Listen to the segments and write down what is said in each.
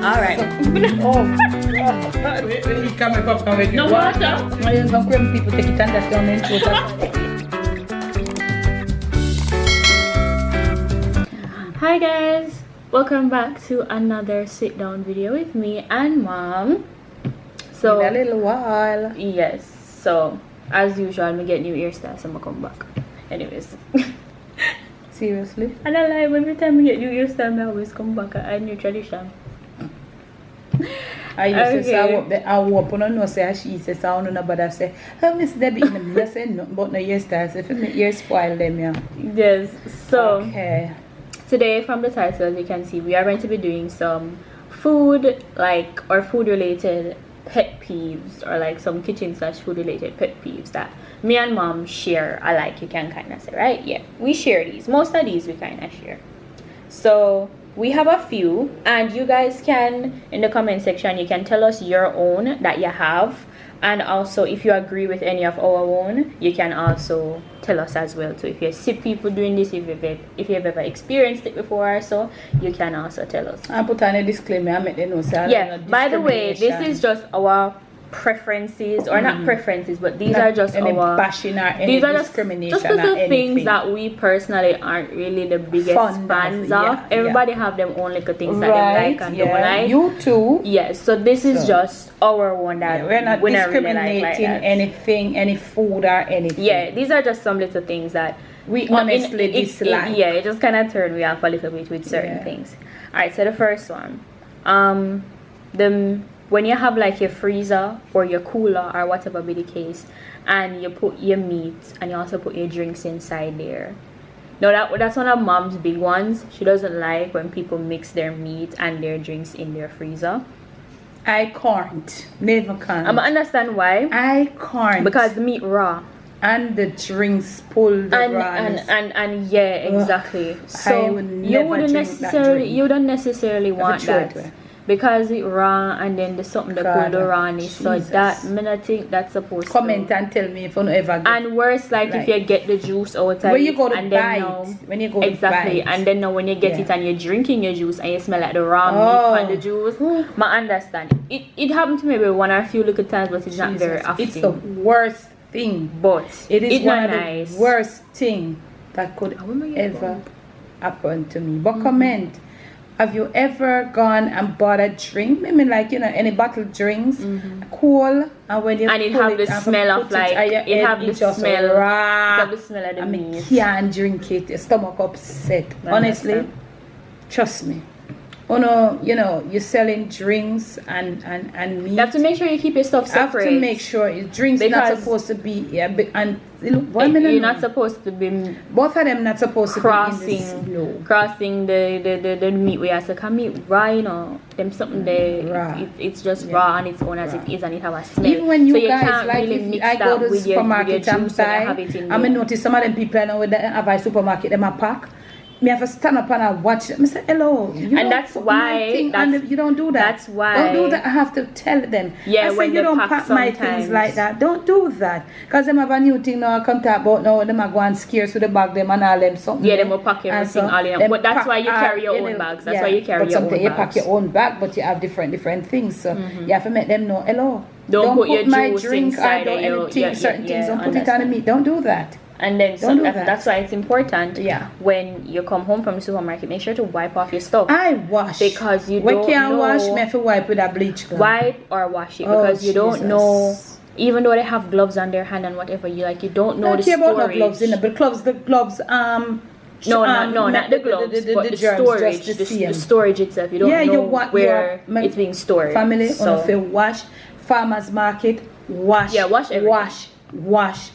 Alright. Oh, God. When he come up with No water. Some cream people take it and that's down in throat. Hi guys, welcome back to another sit down video with me and mom. So in a little while. yes, so as usual me get new hairstyles and I come back. Anyways. Seriously? And I lie, every time we get new hairstyle I always come back and add new tradition. I used to say I hope you know say she says I don't know but I say oh Miss Debbie in the say nothing but no hairstyles if my hair spoil them yeah. Yes, so okay. Today from the title as you can see we are going to be doing some food or food related pet peeves or like some kitchen / food related pet peeves that me and mom share alike, you can kind of say, right? Yeah, we share these. Most of these we kind of share. So we have a few and you guys can in the comment section you can tell us your own that you have, and also if you agree with any of our own you can also tell us as well. So if you see people doing this, if you've ever experienced it before, so you can also tell us. I put on a disclaimer I make them know say yeah, by the way, this is just our preferences or not preferences, but these are just any our bashing or any these are discrimination just little or things that we personally aren't really the biggest fans of. Everybody have them own little things that they like and don't like. You too. Yes, so this is just our one that we're not discriminating like anything, any food or anything. Yeah, these are just some little things that we honestly dislike. Yeah, it just kind of turned me off a little bit with certain things. All right, so the first one, when you have like your freezer or your cooler or whatever be the case, and you put your meat and you also put your drinks inside there. Now that's one of mom's big ones. She doesn't like when people mix their meat and their drinks in their freezer. I can't. Never can. I understand why. I can't. Because the meat raw. And the drinks pull the rawness. And yeah, exactly. Ugh, so you wouldn't necessarily want that. Because it raw and then there's something that pull the rawness. So that I think that's supposed to comment and tell me if you ever get. And worse like if you get the juice outside when you go to and bite, when you go exactly and then now when you get it and you're drinking your juice and you smell like the raw meat and the juice, I understand. It happened to me maybe one or a few little times, but it's not very often. It's the worst thing, but it is one of nice. the worst thing that could ever happen to me. But comment, have you ever gone and bought a drink? I mean, like, you know, any bottled drinks, cool, and when you and it have the smell of like it have the smell of the meat. You can't drink it. Your stomach upset. Honestly, trust me. Oh no, you know, you're selling drinks and meat. You have to make sure you keep your stuff separate. You have to make sure your drinks not supposed to be and you're not supposed to be both of them not supposed to be crossing the meat where you can meat raw, you know, them something there it's just raw on its own as it is and it have a smell. Even when you guys can't like really mix I go to the supermarket and buy, I notice some of them people I know that have a supermarket them a pack. Me have to stand up and I watch it. I say hello. And that's why you don't do that. That's why don't do that. I have to tell them. Yeah, I say when you don't pack my things like that. Don't do that. Cause them have a new thing now I come talk about now. Them are going scarce with the bag them and all them something. Yeah, them will pack everything all in. But that's why you carry your own bags. That's why you carry your own bags. You pack your own bag, but you have different things. So you have to make them know hello. Don't put your my juice drink inside or anything, certain things. Don't put it on the meat. Don't do that. And then that's why it's important when you come home from the supermarket, make sure to wipe off your stuff. I wash because you don't know. Wash, me have to wipe with a bleach gun. Wipe or wash it because you don't know. Even though they have gloves on their hand and whatever, you don't know the storage. About no gloves in the gloves. The gloves. No, not the gloves, but the storage. The storage itself. You don't know where it's being stored. Family, so if you wash, farmers market, wash. Yeah, wash everything. Wash.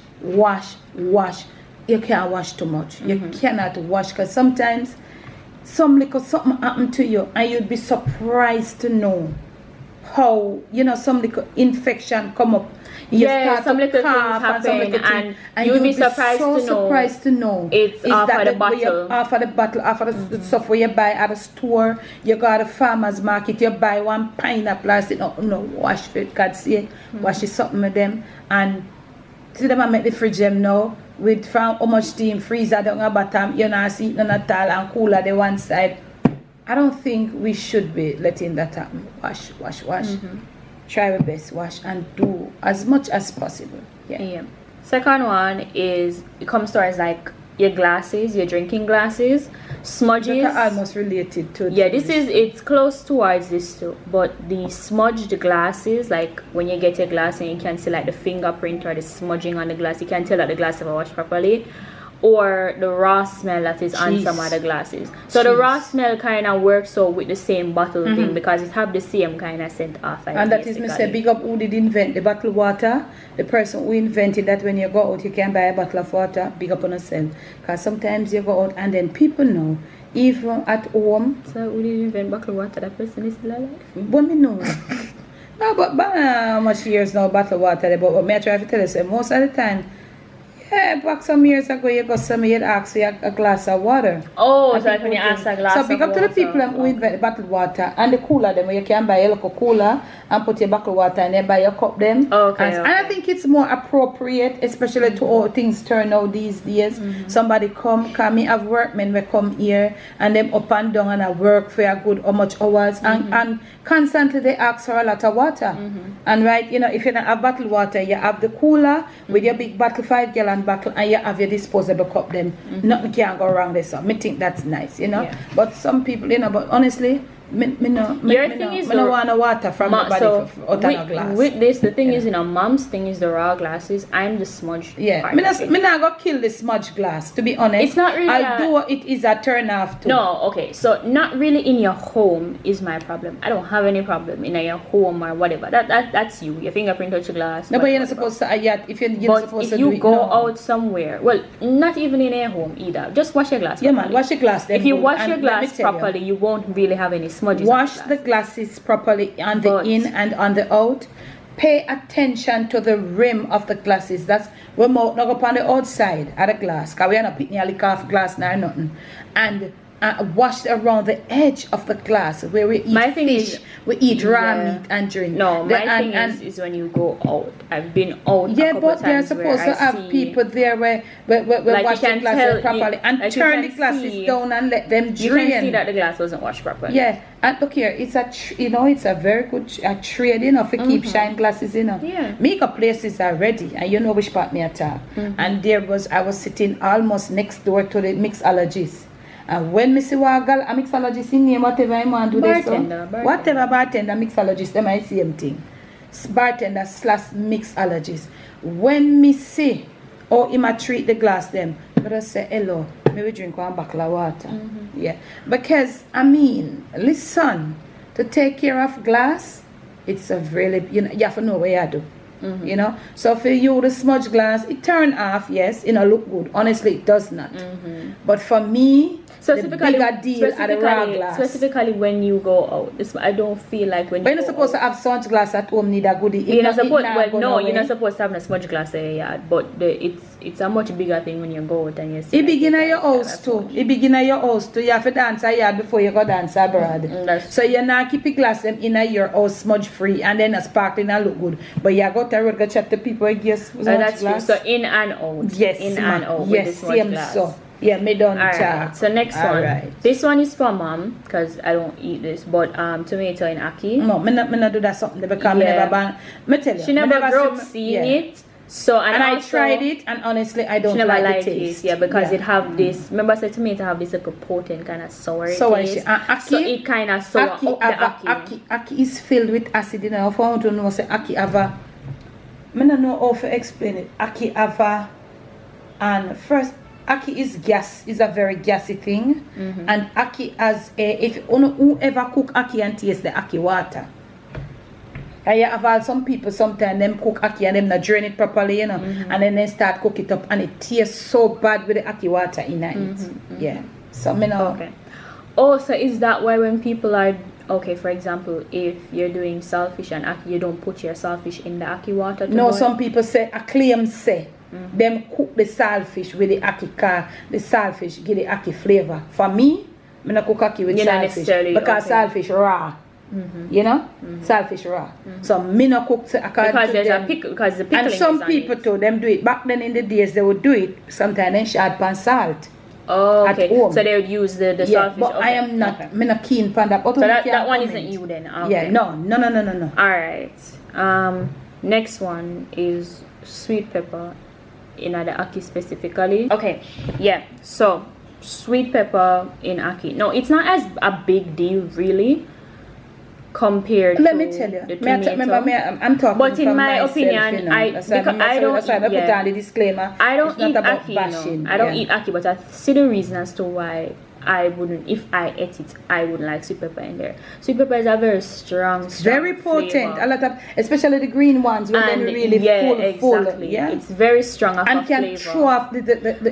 You can't wash too much. You cannot wash because sometimes something happen to you and you'd be surprised to know how some little infection come up. Some little things happen and you'd be surprised to know it's off of the bottle. Off of the stuff where you buy at a store. You go to the farmer's market, you buy one pineapple and say no, wash it, God say wash it something with them. And see them I make the fridge them now with from how much steam freezer down the bottom, you know, see it none at all and cooler the one side. I don't think we should be letting that happen. Wash. Try our best, wash and do as much as possible. Yeah. Second one is, it comes to us like your glasses, your drinking glasses, smudges. That are almost related to it's close towards this too, but the smudged glasses, like when you get your glass and you can see like the fingerprint or the smudging on the glass, you can tell that the glass never washed properly, or the raw smell that is on some of the glasses. So the raw smell kind of works out with the same bottle thing, because it have the same kind of scent off. And that is me say, big up who did invent the bottled water. The person who invented that when you go out you can buy a bottle of water. Big up on yourself, because sometimes you go out and then people know, even at home. So who did invent bottled water? That person is still alive? But me know. No, but how much years now bottled water? But me I try to tell you, so most of the time, back some years ago, you got some, you'd ask for a glass of water. Oh, so like when you ask a glass of water. So big up to the people who invent bottled water and the cooler them, where you can buy a local cooler and put your bottled water and then buy your cup them. Okay. And I think it's more appropriate, especially to how things turn out these days. Somebody come me have workmen will come here and them up and down and I work for a good how much hours and constantly they ask for a lot of water. And right, you know, if you don't have bottled water, you have the cooler with your big bottle 5-gallon bottle and you have your disposable cup then nothing can go wrong there. So me think that's nice, you know. But some people, you know, but honestly me no want no water from nobody out of glass. With this, the thing is, you know, mom's thing is the raw glasses. I'm the smudge. Me not go kill the smudge glass, to be honest. It's not really. I'll do what it is a turn off too. No, okay. So not really in your home is my problem. I don't have any problem in your home or whatever. That's you. Your fingerprint touch the glass. No, but you're not supposed to. If you're not supposed to do it. If you go out somewhere, well, not even in your home either. Just wash your glass. Yeah, man, wash your glass. If you wash your glass properly, you won't really have any smudges. Wash the glasses properly on the in and on the out. Pay attention to the rim of the glasses. That's we're not up on the outside of the glass, because we are not picking a lick off glass nor nothing. And wash around the edge of the glass where we eat fish, we eat raw meat and drink. No, my thing is when you go out. I've been out. Yeah, but they're supposed to have people there where like wash the glasses properly and like turn the glasses down and let them drain. You can see that the glass wasn't washed properly. Yeah, and look here, it's it's a very good trade, you know, for keep shine glasses, you know. Yeah. Makeup places are ready, and you know which part me attack. And I was sitting almost next door to the mixologist. And when me see a girl, a mixologist in name, whatever I want to do this, whatever bartender, mixologist, them I same thing. Bartender / mixologist. When me see how him a treat the glass them, I just say hello, maybe drink one bottle of water. Yeah, because I mean, listen, to take care of glass, it's a really, you have to know what you do. You know, so for you the smudge glass, it turn off, yes, look good. Honestly, it does not. But for me, the bigger deal at the raw glass. Specifically when you go out, I don't feel like when you're not supposed to have smudge glass at home, need a goodie. You're not supposed to have a smudge glass in your yard, but it's a much bigger thing when you go out and you see. It begin at your house too. You have to dance a yard before you go dance abroad. So you're not keep your glass them in your house smudge free and then a sparkling and look good. But you go to road go chat to people, I guess. That's true. So in and out. Yes, in and out. Yes, same glass. So. Yeah, me done. Alright, so next one. Right. This one is for mom, because I don't eat this, but tomato and ackee. No, me not do that something because me never ban. Me tell you, she never grew up seeing it. So and I tried it, and honestly, I don't like the taste. Yeah, because it have this. Remember, the tomato have this like a potent kind of sour taste. So it kind of sour up the ackee. Ackee is filled with acid. You know, if I want to know, say ackee have a. I don't know how to explain it. Ackee have a, and first. Ackee is a very gassy thing, and ackee has whoever cook ackee and taste the ackee water. I have some people sometimes them cook ackee and them not drain it properly, you know, and then they start cook it up and it tastes so bad with the ackee water in it. Yeah, so me know. Okay. Oh, so is that why when people are for example, if you're doing saltfish and ackee, you don't put your saltfish in the ackee water? No, some people say them cook the saltfish with the ackee car. The saltfish give the ackee flavor. For me, I don't cook ackee with saltfish because saltfish raw. You know, saltfish raw. So me not cook because there's a pickle. Because the pickling. And some people too, them do it back then in the days. They would do it sometimes and add pan salt. Oh, at okay. home. So they would use the Yeah, saltfish. but okay. I am not. Okay. I'm not keen on that. But So that one comment. isn't you then. Okay. Yeah, no. All right. Next one is sweet pepper in the ackee specifically. Okay. Yeah. So sweet pepper in ackee. No, it's not as a big deal really compared Let to me tell you. the tomato. I'm talking But in from my myself, opinion, you know. that's why I don't put on the disclaimer. I don't It's not eat about ackee, bashing. no. I don't Yeah. eat ackee, but I see the reason as to why I wouldn't, if I ate it, I wouldn't like sweet pepper in there. Sweet pepper is a very strong Very potent. flavor. A lot of, especially the green ones, when And they're really full. Yeah, it's very strong of and a can flavor. throw off the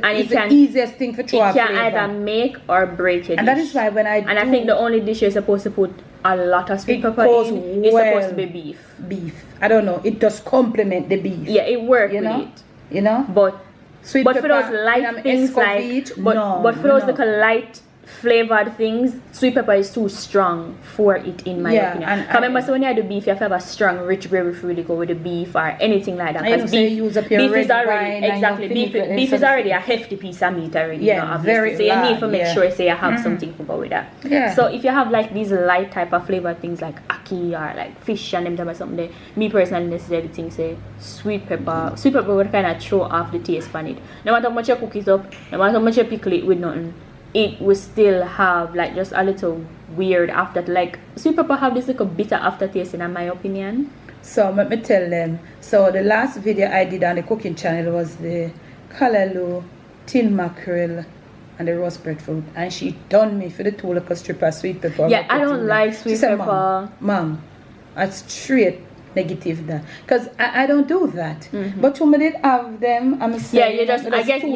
And it's it can, the easiest thing for throw it off can flavor. either make or break it. And that is why when I I think the only dish you're supposed to put a lot of sweet It pepper goes in is well. supposed to be beef. I don't know. It does complement the beef. Yeah, it works You with know? it. You know. But Sweet but pepper, for those light things like but for those little light flavored things, sweet pepper is too strong for it in my opinion. And Remember, so when you do beef, you have to have a strong rich gravy for really go with the beef or anything like that. I know, so you use up your beef red is already wine and exactly your beef. vinegar, Beef so is already a hefty piece of meat already. Yeah, you know, obviously. very so you need to large, make yeah. sure say you have something to go with that. Yeah. So if you have like these light type of flavored things like ackee or like fish and them type of something, there, me personally necessarily think say sweet pepper would kind of throw off the taste on it. No matter how much you cook it up, no matter how much you pickle it with nothing, it will still have like just a little weird after. Like sweet pepper have this little bitter aftertaste in my opinion. So let me tell them. So the last video I did on the cooking channel was the callaloo, tin mackerel, and the roast breadfruit, and she done me for the 2 little strip of sweet pepper. Yeah, I don't like sweet pepper. Mom, that's straight negative that, because I don't do that. But you did have them. I'm saying, yeah, you just I guess you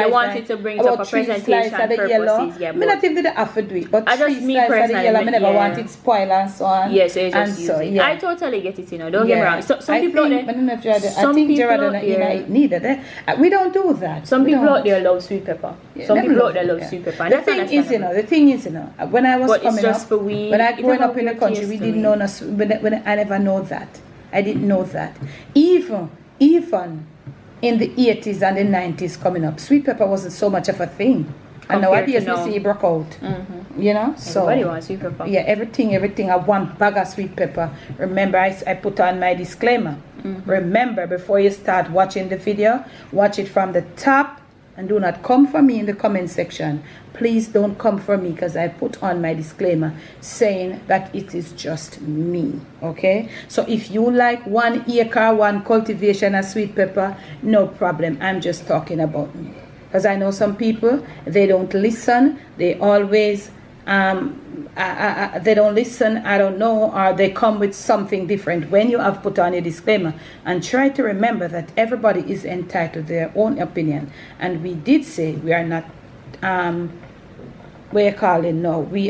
wanted to bring it up for presentation purposes. Yeah, I not even the have to do it, but I just me personally, of the yellow, I never yeah. want it spoil and so on. Yes, so you just use so, it. yeah. I totally get it, you know. Don't get me wrong. So, some people out there, I think Gerard neither. We don't do that. Some people out there love sweet pepper. Some people out there love sweet pepper. The thing is, when I was coming up, when I growing up in the country, we didn't know. When I never know that. I didn't know that. Even in the 80s and the 90s coming up, sweet pepper wasn't so much of a thing. And nowadays we see it broke out. You know? So everybody wants sweet pepper. Yeah, everything. I want bag of sweet pepper. Remember, I put on my disclaimer. Remember, before you start watching the video, watch it from the top and do not come for me in the comment section. Please don't come for me, because I put on my disclaimer saying that it is just me. Okay, so if you like 1 acre, 1 cultivation of sweet pepper, no problem. I'm just talking about me, because I know some people, they don't listen. They always they don't listen, I don't know, or they come with something different when you have put on a disclaimer. And try to remember that everybody is entitled to their own opinion, and we did say we are not we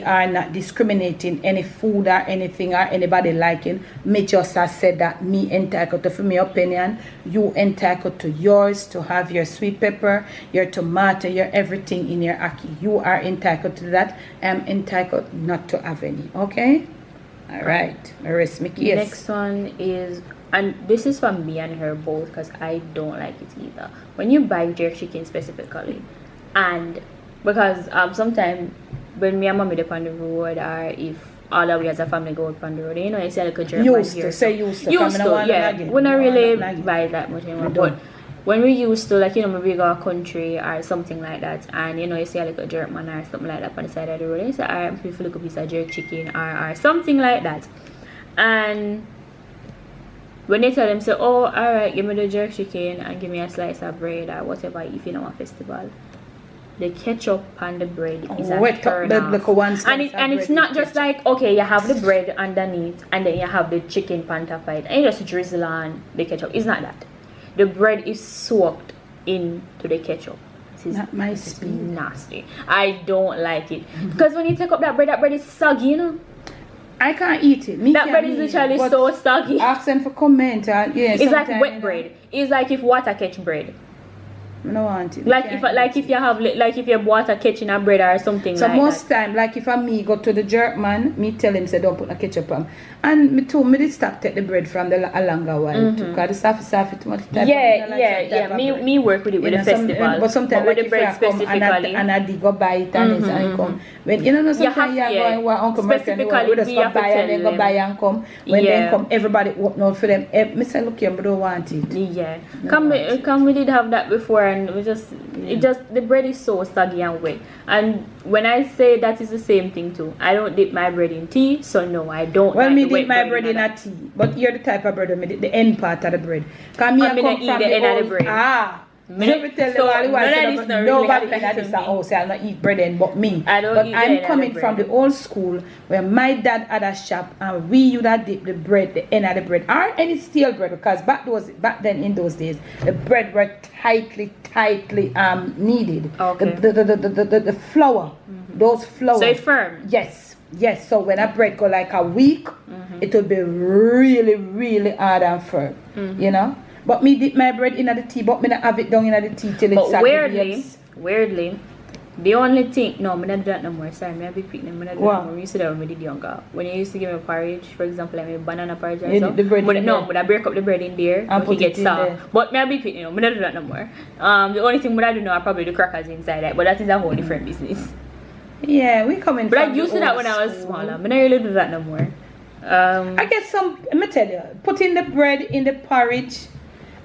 are not discriminating any food or anything or anybody liking. Me just has said that me entitled to my opinion, you entitled to yours, to have your sweet pepper, your tomato, your everything in your ackee. You are entitled to that. I'm entitled not to have any. Okay? All right. I rest my case. Next one is, and this is from me and her both, because I don't like it either. When you buy jerk chicken specifically, and because sometimes when me and mommy up on the road, or if all of we as a family go up on the road, you know, you see like a jerk used here. Used to, yeah. We don't really buy that much anymore. But when we used to, like, you know, maybe go a country or something like that, and you know, you see like a jerk man or something like that on the side of the road, you say, alright, if you look a piece of jerk chicken or something like that. And when they tell them, say, oh, alright, give me the jerk chicken and give me a slice of bread or whatever, if you know a festival, the ketchup on the bread is a turn off. And it's not just like, okay, you have the bread underneath and then you have the chicken pan top it and you just drizzle on the ketchup. It's not that. The bread is soaked into the ketchup. Not my speed. Nasty. I don't like it. Because when you take up that bread is soggy, you know. I can't eat it. That bread is literally so soggy. Ask them for comment. Yeah, it's like wet bread. It's like if water catch bread. I don't want it. Like if you have like if you bought a ketchup and bread or something. So like most that. time, like if me go to the jerk man, me tell him say don't put a ketchup on. And me too, me did stop take the bread from a longer while too. Cause the stuff too much type. Yeah. Me work with it with the festival. But sometimes with like the bread specifically. and I dig go buy it and and come. When you know sometimes you go where Uncle Merton we just go buy and then go buy and come. When then come everybody open out for them. Me say look here, I don't want it. Yeah. Come we did have that before and we just the bread is so soggy and wet. And when I say that is the same thing too. I don't dip my bread in tea, so no, I don't. Well, me dip my bread in a tea, but you're the type of bread me dip the end part of the bread. Cause me I come from the end of the bread. Let me tell you nobody in this house I'll not eat bread in but me. I'm coming from the old school where my dad had a shop and we used to dip the bread, the end of the bread, or any stale bread, because back then in those days the bread were tightly kneaded. Okay. The flour, those flour. So it's firm. Yes. So when a bread go like a week, it will be really hard and firm. You know. But me dip my bread in the tea, but me not have it down in the tea till it's weirdly, the only thing, no, me not do that no more. Sorry, me a big picnic, me not do that no more. We used to do that when we did younger. When you used to give me porridge, for example, like banana porridge or so. But I break up the bread in there, and put it gets soft. But me a big picnic, no, me not do that no more. The only thing I do now are probably the crackers inside that, but that is a whole different business. Yeah, we coming. But I used to that when I was smaller. Me not really do that no more. I guess let me tell you, putting the bread in the porridge.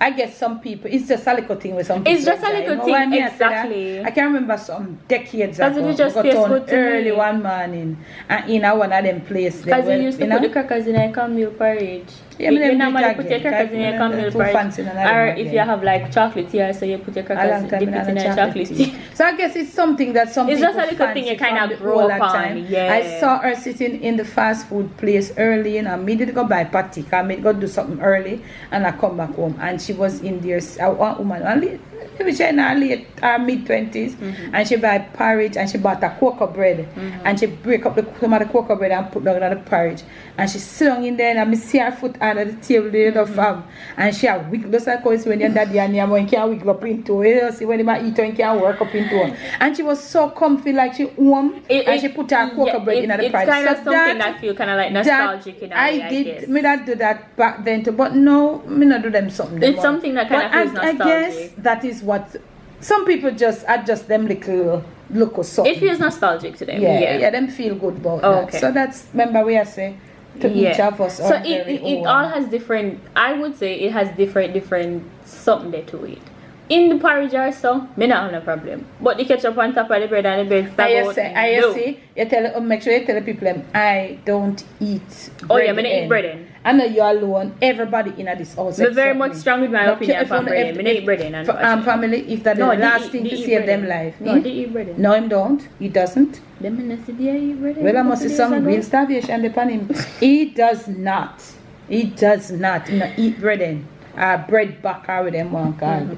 I guess some people, it's just a little thing with some people. It's just a little thing, exactly. I can remember some decades ago. It just got on early one morning and in one of them places. Because we used to put the crackers in a cornmeal porridge. Yeah, you normally put your crackers in a cornmeal porridge. Or if you have like chocolate tea, so you put your crackers, dip it in a chocolate tea. So I guess it's something that some people it's just a little thing you kind of grow up on. Yeah. I saw her sitting in the fast food place early, and I did go buy patty. I made go do something early, and I come back home, and she was in there. A woman, she in her late mid-20s, and she buy porridge, and she bought a cocoa bread, and she break up some of the cocoa bread and put down the porridge, and she sit down in there, and I see her foot under the table there, and she a wiggle just like when your daddy and your mom can wiggle up into it. See when you eat and can work up into it, and she was so comfy, like she warm, and she put her cocoa bread in the porridge. It's kind of something that feel kind of like nostalgic in a way, I did. Me not do that back then too, but no, me not do them something. It's something that kind of feels nostalgic. I guess that is what some people just adjust them little look or something. It feels nostalgic to them. Yeah, them feel good about that. Okay. So that's, remember we are saying to each of us. So it all has different, I would say it has different something there to it. In the porridge or so, me not have no problem. But the ketchup on top of the bread and the bread make sure you tell the people I don't eat bread. Oh yeah, me don't eat bread in. I know you're alone. Everybody in this house. I'm very much strong with my opinion for bread. Me don't eat bread in. Family, if that is the last thing to save them life. No, they eat bread in. No, him don't. He doesn't. Them in the eat bread in. Well, I must see some real starvation upon him. He does not. He does not. You know, eat bread in. Bread back with them one card.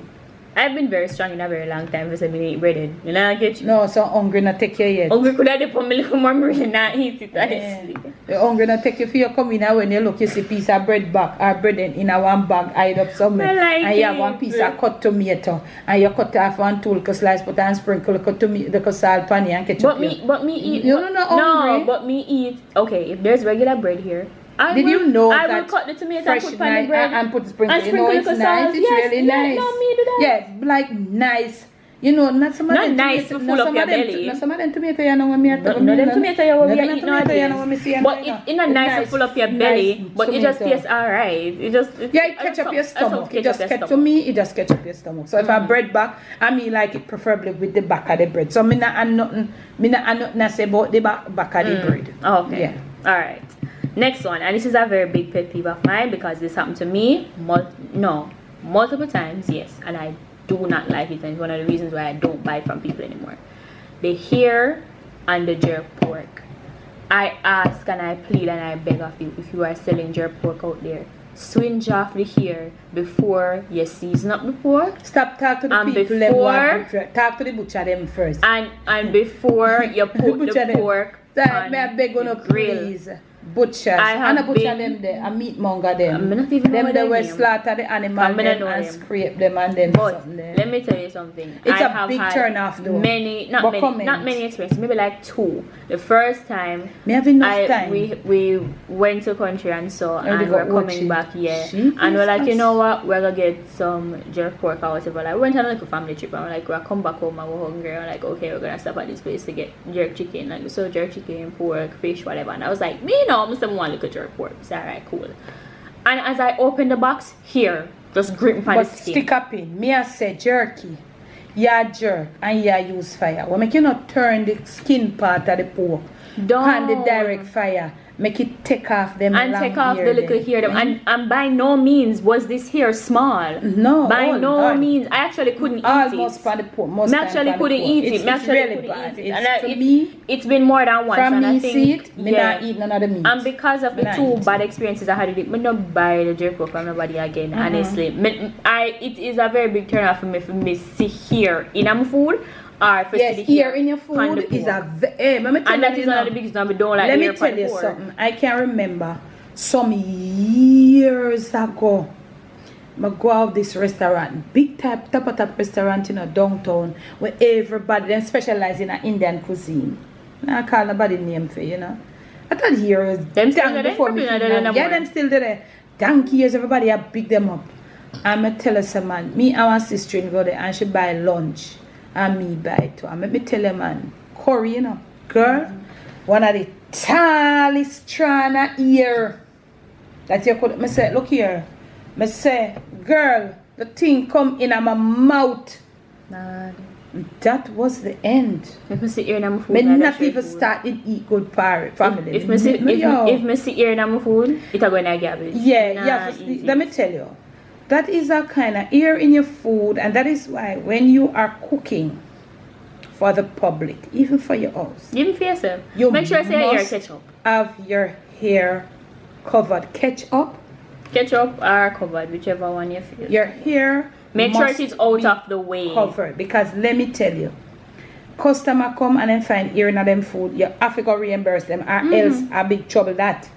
I've been very strong in a very long time for saying eat bread in. You know, I get you. No, so hungry not take you yet. Hungry could have put me little more bread and not eat it honestly. The hungry not take you for your coming now when you look you see piece of bread back or bread in a one bag hide up somewhere. And you have one piece of cut tomato and you cut off one tool slice but and sprinkle cut tomato the salt pan and ketchup. But me eat. You don't know hungry. No, but me eat. Okay, if there's regular bread here. You know I that will cut the tomato and put on the bread and put the sprinkle. You know it's nice. It's really nice. No, me do that. Yeah, like nice. You know, not some of them nice to full up your belly. Not some of them tomato you know when me no them tomato you will eat nowadays. But it's not nice to full up your belly. But it just tastes alright. It catch up your stomach. It just catch to me. It just catch up your stomach. So if I bread back, I mean like it preferably with the back of the bread. So me not nothing say about the back of the bread. Okay. Yeah. Alright. Next one, and this is a very big pet peeve of mine because this happened to me multiple times, yes, and I do not like it, and it's one of the reasons why I don't buy from people anymore. The hair and the jerk pork. I ask and I plead and I beg of you, if you are selling jerk pork out there, swinge off the hair before you season up the pork. Stop talking to the people. Talk to the butcher them first. And before you put the pork on the grill. butchers. I have And a butcher been- them there, a meat monger them. I'm not even know Them what they their will name. slaughter the animal I'm not them know and them. scrape them and then But something there. let me tell you something. It's I a have big had turn off though. But comment. not many experiences. Maybe like 2. The first time Me have enough time. we went to country and so And we and got we're coming watching. back here Jesus. and we're like, you know what, we're gonna get some jerk pork or whatever. Like we went on like a family trip and we're like, we're come back home and we're hungry. We're like, okay, we're gonna stop at this place to get jerk chicken. Like so jerk chicken, pork, fish, whatever. And I was like, me no, I'm someone little jerk pork. So alright, cool. And as I opened the box, here, just grip for the But skin. stick up in. Me I say jerky. Yeah jerk and yeah use fire. Well, make you not turn the skin part of the pork. Don't. On the direct fire. Make it take off them And long take off hair the little them. hair them. And by no means was this hair small. No, By oh, no Lord. means. I actually couldn't eat Almost it. for the pork. Most Me time actually for the couldn't pork. eat it. It's Me actually really couldn't bad. eat it. It's, And to me, it's been more than once. from and me I think, see it, me yeah. not eat none of the meat. And because of Me the not 2 eat. bad experiences I had with it, me not buy the jerk pork from nobody again. Honestly, it is a very big turn off for me see here in my food. Or for Yes, see the ear hair in your on the food is pork. let me tell And that you is one now. of the biggest things I don't like. Let me hair tell on you pork. something. I can remember some years ago. I go out this restaurant, big top restaurant in a downtown, where everybody them specialize in a Indian cuisine. Now I call nobody name for you know. I thought years Them still down there? before me. Probably not there no Yeah, more. them still there. Donkey years, everybody have big them up. I'm a tell us man, me and my sister go there and she buy lunch and me buy too. And let me tell you man, curry, you know, girl, one of the tallest strand ear that you could. Me say, look here. Me say, girl, the thing come in my mouth. Nah. That was the end. If me see ear in my food, Me nah, not that's even food. started eat good family. If me see ear in my food, it's going to garbage. Yeah, let me tell you. That is a kind of ear in your food, and that is why when you are cooking for the public, even for your house, Even for yourself. you Make sure I say your must ketchup. have your hair covered. Ketchup, Ketchup or covered, whichever one you feel. your hair Make sure must it is out be of the way. covered, because let me tell you, customer come and then find ear in them food, you have to go reimburse them, or else a big trouble that.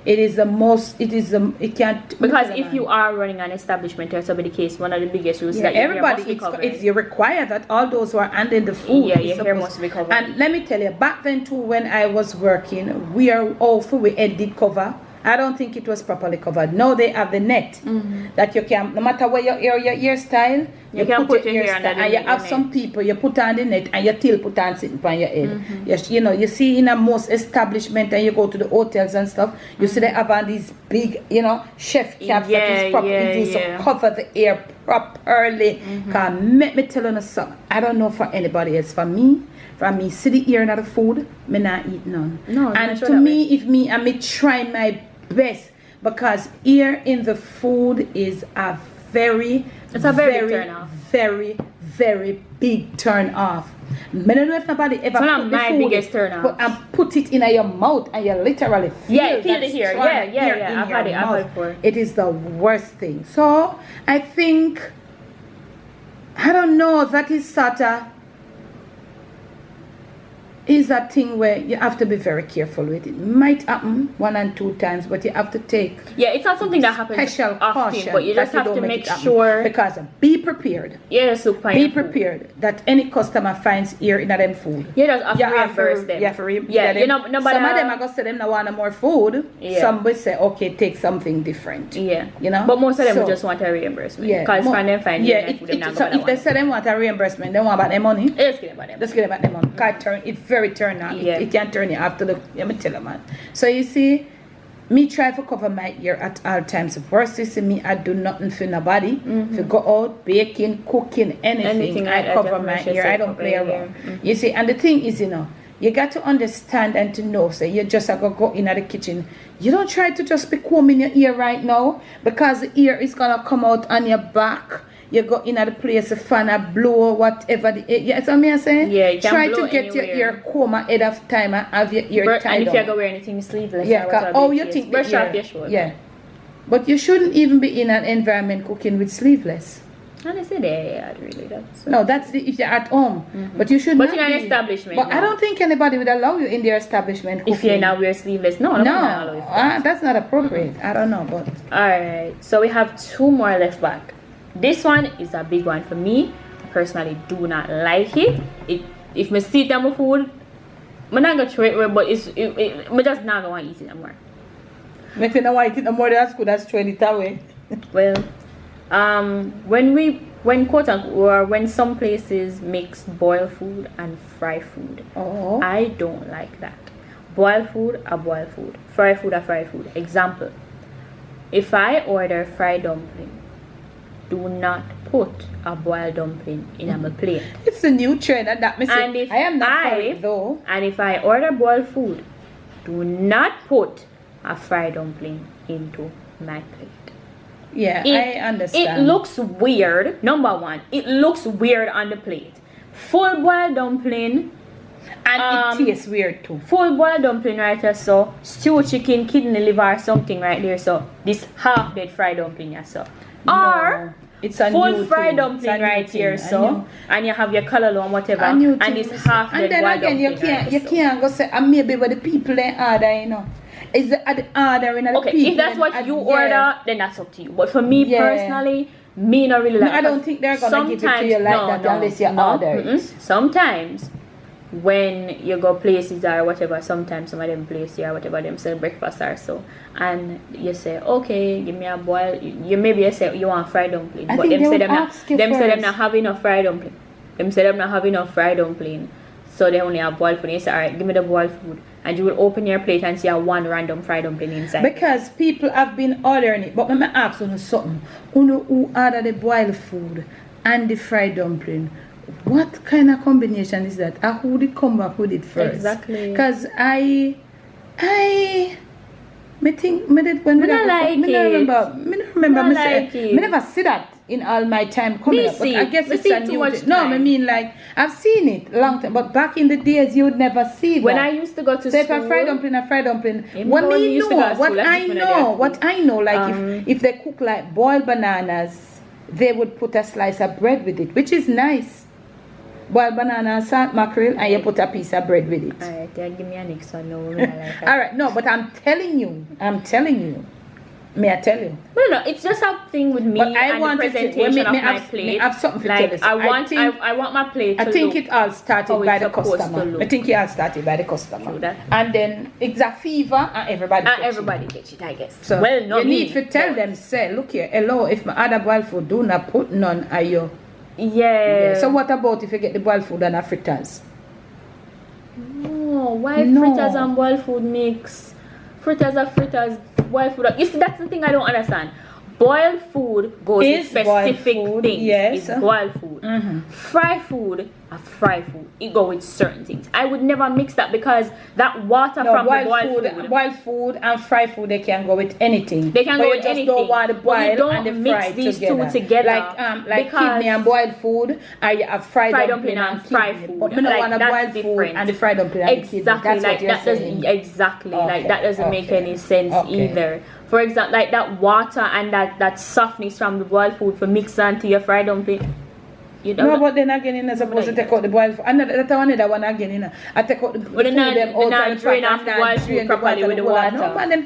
It is the most, it can't. Because if you are running an establishment or somebody case, one of the biggest rules Yeah, that your hair everybody, must be covered. it's you require that all those who are handling the food. Yeah, is your hair supposed- must be covered. And let me tell you, back then too, when I was working, we are all for we head did cover. I don't think it was properly covered. Now they have the net that you can, no matter where your hairstyle, You can put your hair hairstyle, under and you the have net. some people you put on the net and you still put on sitting on your head. Yes, you know, you see in a most establishment and you go to the hotels and stuff, you see they have on these big, you know, chef caps that is properly used to cover the hair properly. Let me tell you something. I don't know for anybody else. For me, see the ear in the food, me not eat none. No, and sure to that me, if me, I may try my best, because ear in the food is a very, It's a very big turn off. very, very big turn off. I don't know if nobody ever one of put the my food biggest turn offs. and put it in your mouth and you literally feel Yeah, feel that the hair. strong Yeah, hair in I've your had it mouth. before. It is the worst thing. So I think, I don't know, that is sort of is that thing where you have to be very careful with it. Might happen 1 and 2 times, but you have to take It's not something that happens special often, caution, but you just that have don't to make it happen. sure Because be prepared. just look for Be your food. prepared that any customer finds ear in them food. You just have to You have reimburse to- them. you have to re- Yeah, them. you know, nobody. Some of them are going to say them no want more food. Yeah. Some will say, okay, take something different. Yeah, You know? but most of them So, will just want a reimbursement. Yeah. Because mo- find them find yeah, food, them not so gonna if they want. say they want a reimbursement, they want about their money. Let's get about them. Let's get about them money. It very turn on. Yeah. It can turn you after the, let me tell you, man. So you see, me try to cover my ear at all times. Versus me, I do nothing for nobody. If you go out, baking, cooking, anything like I that, cover my definitely ear. should I don't cover play your around. ear. You see, and the thing is, you know, you got to understand and to know, so you just have to go in at the kitchen. You don't try to just be combing your ear right now, because the ear is going to come out on your back. You go in at the place, a fan, a blow, whatever. You know what I'm saying? Yeah, you can try blow to get your anywhere. ear comb ahead of time and have your ear tied And if down. you're gonna wear anything sleeveless, Yeah, or whatever oh, it you is, think brush the off ear. your shoulder. Yeah, but you shouldn't even be in an environment cooking with sleeveless. Honestly, yeah, really. That's No, that's if you're at home. But you should But not in an be. establishment, But I no. don't think anybody would allow you in their establishment If you're cooking. now wear sleeveless, no, I'm not gonna allow you for that. That's not appropriate. I don't know, but Alright, so we have 2 more left back. This one is a big one for me. I personally do not like it. If I see it on my food, I'm not gonna throw it away, but I'm just not gonna eat it anymore. if you don't want it no more, that's good. That's 20 that way. Well, when quote unquote, or when some places mix boiled food and fried food, I don't like that. Boiled food, a boiled food. Fried food, a fried food. Example: if I order fried dumpling, do not put a boiled dumpling in my plate. It's a new trend, and that I am not for it though. And if I order boiled food, do not put a fried dumpling into my plate. Yeah, I understand. It looks weird. Number one, it looks weird on the plate. Full boiled dumpling. And it tastes weird too. Full boiled dumpling right here, so stew chicken, kidney liver or something right there, so this half dead fried dumpling here, so. Or it's a full new fried thing. dumpling right here, so, and you have your color and whatever, and this half dead boiled dumpling. And then again, you can't go say, and maybe what the people they order, you know. Is the ordering of the okay, people? if that's what you order, then that's up to you. But for me personally, me not really like. No, I don't think they're gonna give it to you like that unless you order it. Sometimes when you go places or whatever, sometimes some of them places or whatever, them sell breakfast or so, and you say, okay, give me a boil. You maybe say you want fried dumpling, but them say them not have enough fried dumpling. Them say them not have enough fried dumpling, so they only have boiled food. You say, alright, give me the boiled food. And you will open your plate and see a one random fried dumpling inside. Because people have been ordering it. But let me ask you something. Who order the boiled food and the fried dumpling? What kind of combination is that? And who did come back with it first? Exactly. Because I think me did when I never see that in all my time coming up. But I guess it's a new thing. No, I mean like I've seen it long time, but back in the days you would never see that. When I used to go to school, if a fried dumpling. What I know, like if they cook like boiled bananas, they would put a slice of bread with it, which is nice. Boiled banana, salt mackerel, and you put a piece of bread with it. Alright, give me an extra no. Alright, no, but I'm telling you. May I tell you? No, it's just a thing with me and the presentation of my plate. I have something to tell you. I want my plate to think it all started by the customer. I think it all started by the customer. True that. And then it's a fever and everybody gets it, I guess. So well, not you need to tell them, say, look here, hello, if my other boiled food do not put none are you. Yeah. So what about if you get the boiled food and a fritters? No, why fritters and boiled food mix? Fritters, boiled food. You see, that's the thing I don't understand. Boiled food goes with specific things. Yes. It's boiled food. Fried food, a fried food. It goes with certain things. I would never mix that because that water from the boiled food and fried food, they can go with anything. They can go with anything. Don't want the boiled and the fried these together. two together. Like kidney and boiled food, I have fried dumpling and fried kidney. food. But I don't want a boiled food and the fried dumpling and the kidney. That's what you're saying. Exactly. Like that doesn't make any sense either. For example, like that water and that softness from the boiled food for mix onto your fried dumpling. You know. No, but then again, you're not supposed to take out the boiled food. And that's one again, you know. I take out the food, them out drain off the boiled food properly with the water. No, but them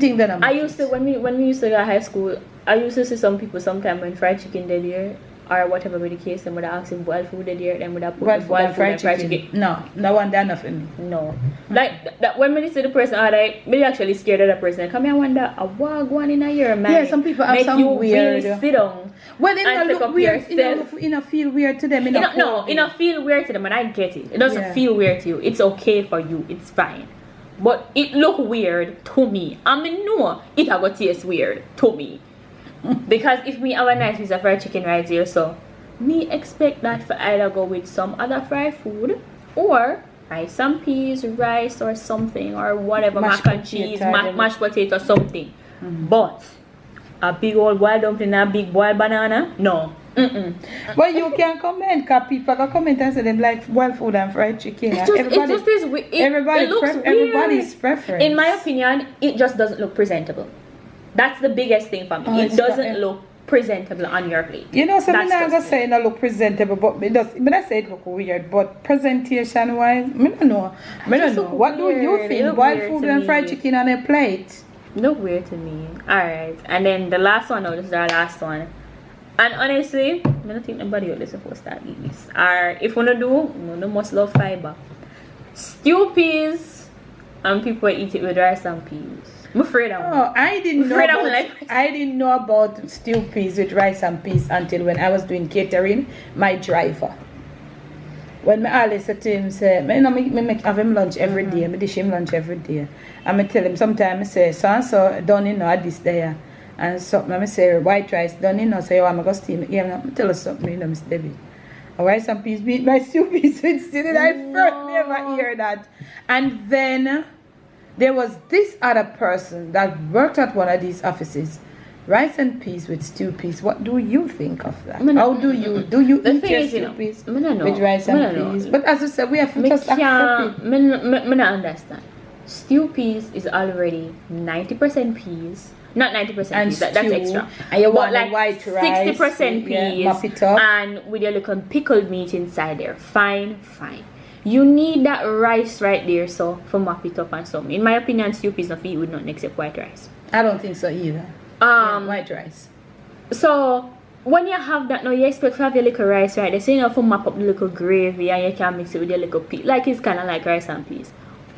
things that are I used to, when we used to go to high school, I used to see some people sometimes when fried chicken dead here, or whatever be the case, them would ask if boiled food dead here, then would have put boiled food and fried chicken. No, that one done for me. No. Like that when we see the person me actually scared of the person. Come here, I wonder what going in a year, man. Yeah, some people have some weird. Really sit down. Well, they don't look weird. You know, feel weird to them. It feel weird to them, and I get it. It doesn't feel weird to you. It's okay for you. It's fine. But it look weird to me. I mean, no, it a go taste weird to me. Because if me have a nice piece of fried chicken right here, so me expect that for either go with some other fried food or rice and peas, rice or something or whatever, mac and cheese, mashed potato, something. But a big old boiled dumpling and a big boiled banana, no. But you can comment, because people can comment and say they like boiled food and fried chicken. Everybody's preference. In my opinion, it just doesn't look presentable. That's the biggest thing for me. Oh, It it's doesn't not- look presentable on your plate. You know, so I'm That's not just gonna it. say it not look presentable, but it does. But I say it look weird. But presentation wise, I don't know. I don't just know. look What do weird. you It feel? look Boiled weird food to and fried me. chicken on a plate. Look weird to me. Alright. And then the last one, this is our last one. And honestly, I don't think nobody else is supposed to eat this. Or if you wanna do, you must love fiber. Stew peas, and people eat it with rice and peas. I'm afraid of Oh, I didn't know Afraid of about, like- I didn't know about stew peas with rice and peas until when I was doing catering. My driver, when me always said to him, say, me make have him lunch every day. Me dish him lunch every day. And me tell him sometimes I say, so and so done at this there. And something I say white rice done so you want me go steam it. Yeah, me tell us something, Mr. David. Rice and peas beat my stew peas with stew. I first never hear that. And then there was this other person that worked at one of these offices. Rice and peas with stew peas. What do you think of that? How do you The eat thing your is, stew peas I don't know. with rice I and don't know. peas? But as I said, we have to Me just accept can't, it. me not understand. Stew peas is already 90% peas. Not 90% And peas, that's stew, extra. and you But want like white rice, 60% yeah, peas mop it up. and with your little pickled meat inside there. Fine. You need that rice right there, so for mop it up and something. In my opinion, stew peas not eat with nothing except white rice. I don't think so either. White rice. So when you have that now, you expect to have your little rice right there. So you know, for mop up the little gravy and you can mix it with your little pea. Like it's kind of like rice and peas.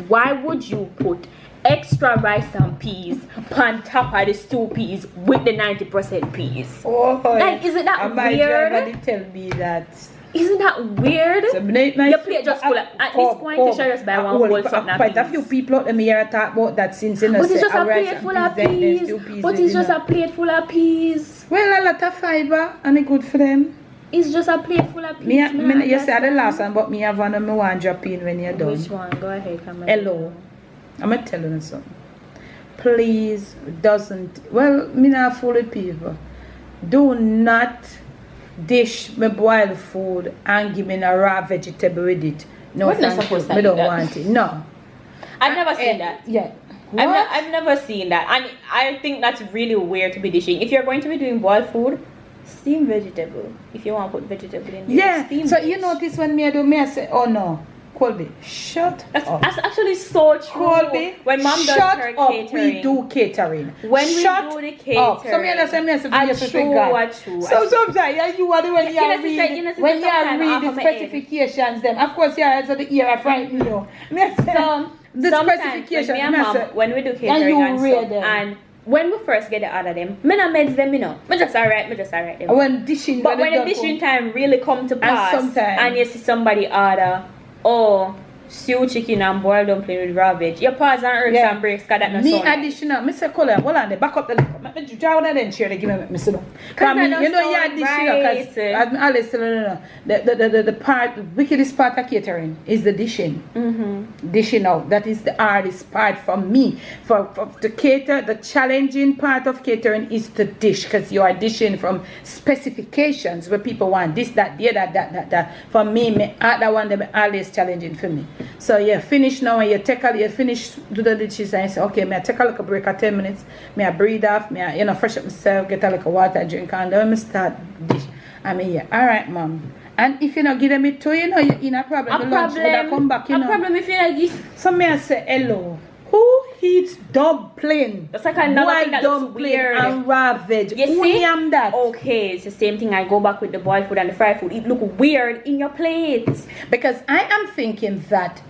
Why would you put extra rice and peas on top of the stew peas with the 90% peas? Oh, Like, isn't that and my weird? driver did tell me that. Isn't that weird? So, my Your plate just full of, at this point you should just buy one whole something of quite a peas. few people out there me here talk about that since you know But it's say, just a rice plate and full of then peas. stew peas But with it's just dinner. a plate full of peas. Well, a lot of fiber and it good for them. It's just a plate full of peas. Me, Me not you said the understand. last one, but me have one of me one drop in when you're done. Which one? Go ahead. Come on. Hello. I'm gonna tell you something. Please doesn't me not fool with people. Do not dish me boiled food and give me a raw vegetable with it. No, We're not thank you. supposed to Me eat don't that. want it. No. I've never seen that. Yeah. I've never seen that, and I think that's really weird to be dishing. If you're going to be doing boiled food, steam vegetable. If you want to put vegetable in there, Yeah. steam So veg. you notice when me do me I say, oh no, Colby, shut up. That's actually so true. Colby, When mom does shut her up. catering, We do catering. When we shut do the up. So me catering, understand me as a I beautiful true, God. I true, So I true. sometimes yeah, you are the when you know, read sister, you know, when sister, you sometimes read half the of my head. specifications them. Of course, yeah, so the ear I frighten you. Me I say, So the sometimes specification. when me and me I mom, say, when we do and catering you and read stuff, them. and when we first get the order them, me not meds them, you know. Me just alright them. when dishing, But when they the don't dishing come- time really come to pass, sometimes- and you see somebody order, oh, stew chicken and boiled dumpling with raw veg, you pause and herbs and breaks, cause that not me sound nice. additional, me say color, hold on, they back up the liquor. Me draw one of them chair, they give me sit down. Cause me, that you know, don't you sound additional, right. cause as me always tell you, no. The part, the wickedest part of catering is the dishing. Dishing out, that is the hardest part for me. For the cater, the challenging part of catering is to dish, because you are dishing from specifications where people want this, that, yeah, that. For me, that one, they always challenging for me. So yeah, finish now, and you finish do the dishes, and you say, okay, may I take a little break of 10 minutes, may I breathe off, may I, fresh up myself, get a little water, drink, and then I start dish. I mean, yeah, all right, mom. And if you not give them it too, you're in a problem. The lunch would have come back, A problem if you not give. So may I say, hello, who eats dumpling? That's like another thing that looks dumpling weird. and raw veg. You Who see? am that? Okay, it's the same thing. I go back with the boiled food and the fried food. It look weird in your plates. Because I am thinking that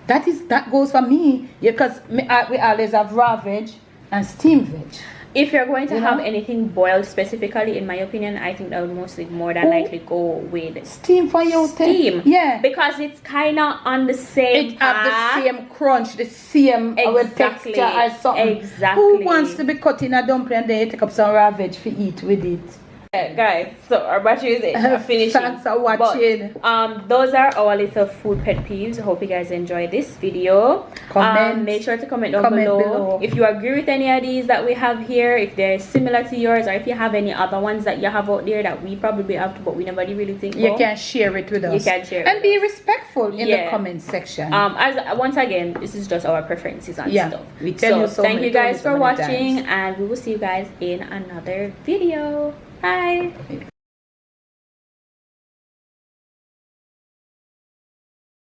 goes for me, because we always have raw veg and steamed veg. If you're going to You have know? anything boiled specifically, in my opinion, I think that would mostly more than likely go with Steam for your steam. Yeah. Because it's kind of on the same It have path. the same crunch, the same Exactly. texture or something. Exactly. Who wants to be cutting a dumpling and then you take up some raw veg for eat with it? Guys, so our battery is finishing. Thanks for watching. But, those are our little food pet peeves. Hope you guys enjoyed this video. Comment. Make sure to comment down below if you agree with any of these that we have here, if they're similar to yours, or if you have any other ones that you have out there that we probably have to, but we never really think you can share it with us. You can share it and be respectful in the comment section. As once again, this is just our preferences and stuff. We tell you so. Thank you guys for watching, times. and we will see you guys in another video. Bye.